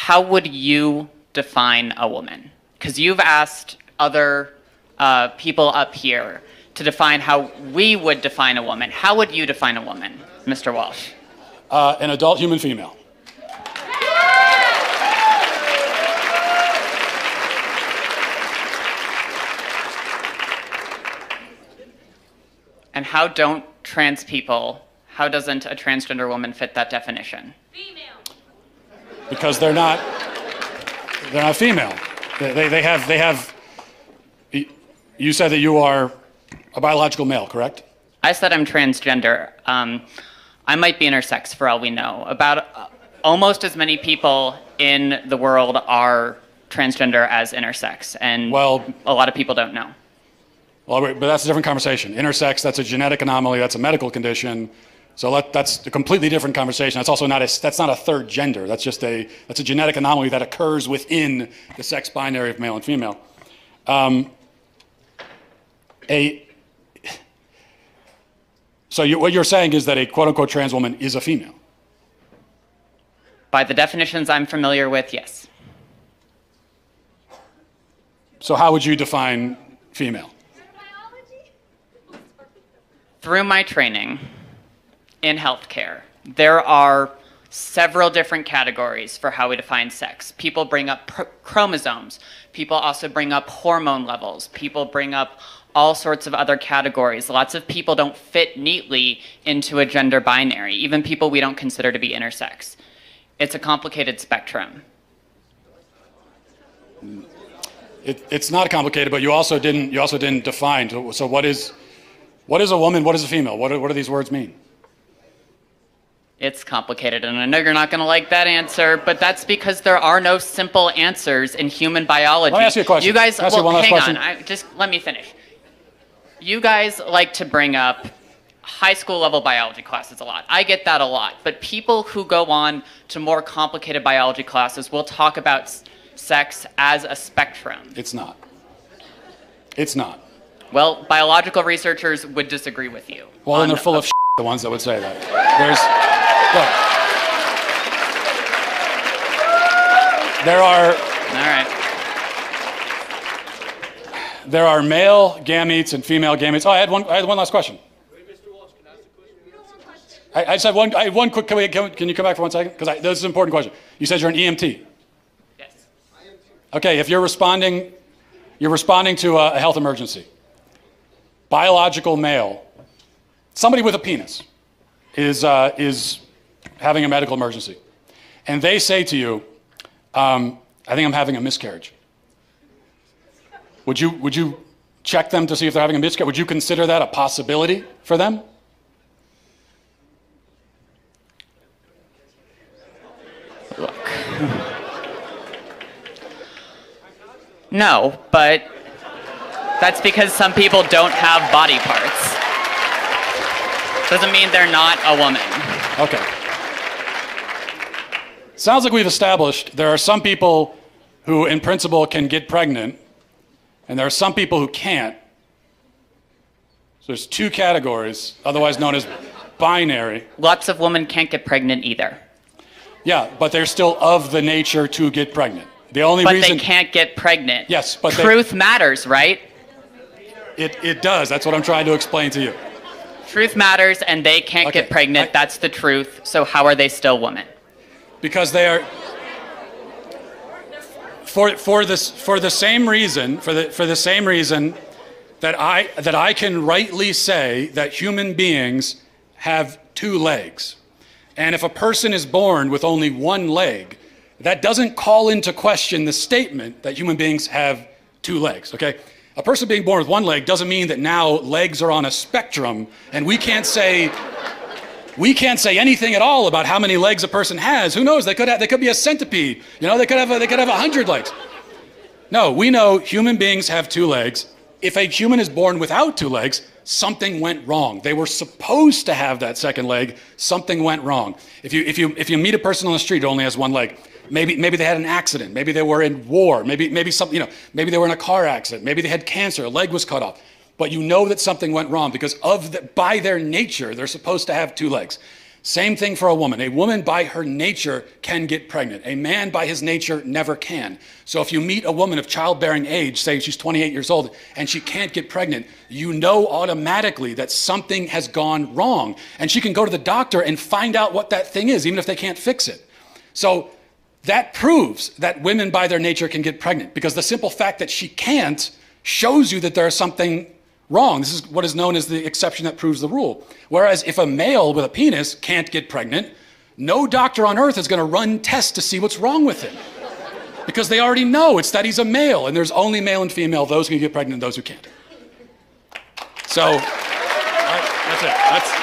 how would you define a woman? Because you've asked other people up here to define how we would define a woman. How would you define a woman, Mr. Walsh? An adult human female. And how don't trans people, how doesn't a transgender woman fit that definition? Female. Because they're not female. They have, you said that you are a biological male, correct? I said I'm transgender. I might be intersex for all we know. About almost as many people in the world are transgender as intersex, and well, a lot of people don't know. Well, but that's a different conversation. Intersex, that's a genetic anomaly, that's a medical condition. So that's a completely different conversation. That's also not a third gender. That's a genetic anomaly that occurs within the sex binary of male and female. So what you're saying is that a quote-unquote trans woman is a female? By the definitions I'm familiar with, yes. So how would you define female? Through my training in healthcare, there are several different categories for how we define sex. People bring up chromosomes. People also bring up hormone levels. People bring up all sorts of other categories. Lots of people don't fit neatly into a gender binary, even people we don't consider to be intersex. It's a complicated spectrum. It's not complicated, but you also didn't define. So what is a woman? What is a female? What do these words mean? It's complicated, and I know you're not going to like that answer, but that's because there are no simple answers in human biology. Let me ask you a question. You guys, well, hang on. Just let me finish. You guys like to bring up high school level biology classes a lot. I get that a lot, but people who go on to more complicated biology classes will talk about sex as a spectrum. It's not. It's not. Well, biological researchers would disagree with you. Well, then they're full of shit, the ones that would say that. There are male gametes and female gametes. Oh, I had one last question. Wait, Mr. Walsh, can I ask a question? You don't want questions. I just had one. I had one quick. Can you come back for 1 second? Because this is an important question. You said you're an EMT. Yes. I am too. Okay, if you're responding to a health emergency. Biological male, somebody with a penis, is having a medical emergency, and they say to you, "I think I'm having a miscarriage." Would you check them to see if they're having a miscarriage? Would you consider that a possibility for them? Look. No, but that's because some people don't have body parts. Doesn't mean they're not a woman. Okay. Sounds like we've established there are some people who, in principle, can get pregnant, and there are some people who can't. So there's two categories, otherwise known as binary. Lots of women can't get pregnant either. Yeah, but they're still of the nature to get pregnant. The only but reason they can't get pregnant. Yes, but truth matters, right? It does. That's what I'm trying to explain to you. Truth matters, and they can't get pregnant. That's the truth. So how are they still women? Because they are for the same reason that I can rightly say that human beings have two legs. And if a person is born with only one leg, that doesn't call into question the statement that human beings have two legs, okay? A person being born with one leg doesn't mean that now legs are on a spectrum and we can't say anything at all about how many legs a person has. Who knows? They could be a centipede. You know, they could have 100 legs. No, we know human beings have two legs. If a human is born without two legs, something went wrong. They were supposed to have that second leg. Something went wrong. If you meet a person on the street who only has one leg, maybe they had an accident. Maybe they were in war. Maybe they were in a car accident. Maybe they had cancer. A leg was cut off. But you know that something went wrong because by their nature, they're supposed to have two legs. Same thing for a woman. A woman by her nature can get pregnant. A man by his nature never can. So if you meet a woman of childbearing age, say she's 28 years old, and she can't get pregnant, you know automatically that something has gone wrong. And she can go to the doctor and find out what that thing is, even if they can't fix it. So that proves that women by their nature can get pregnant, because the simple fact that she can't shows you that there's something wrong. This is what is known as the exception that proves the rule. Whereas if a male with a penis can't get pregnant, no doctor on earth is going to run tests to see what's wrong with him. Because they already know it's that he's a male, and there's only male and female, those who can get pregnant and those who can't. So, that's it.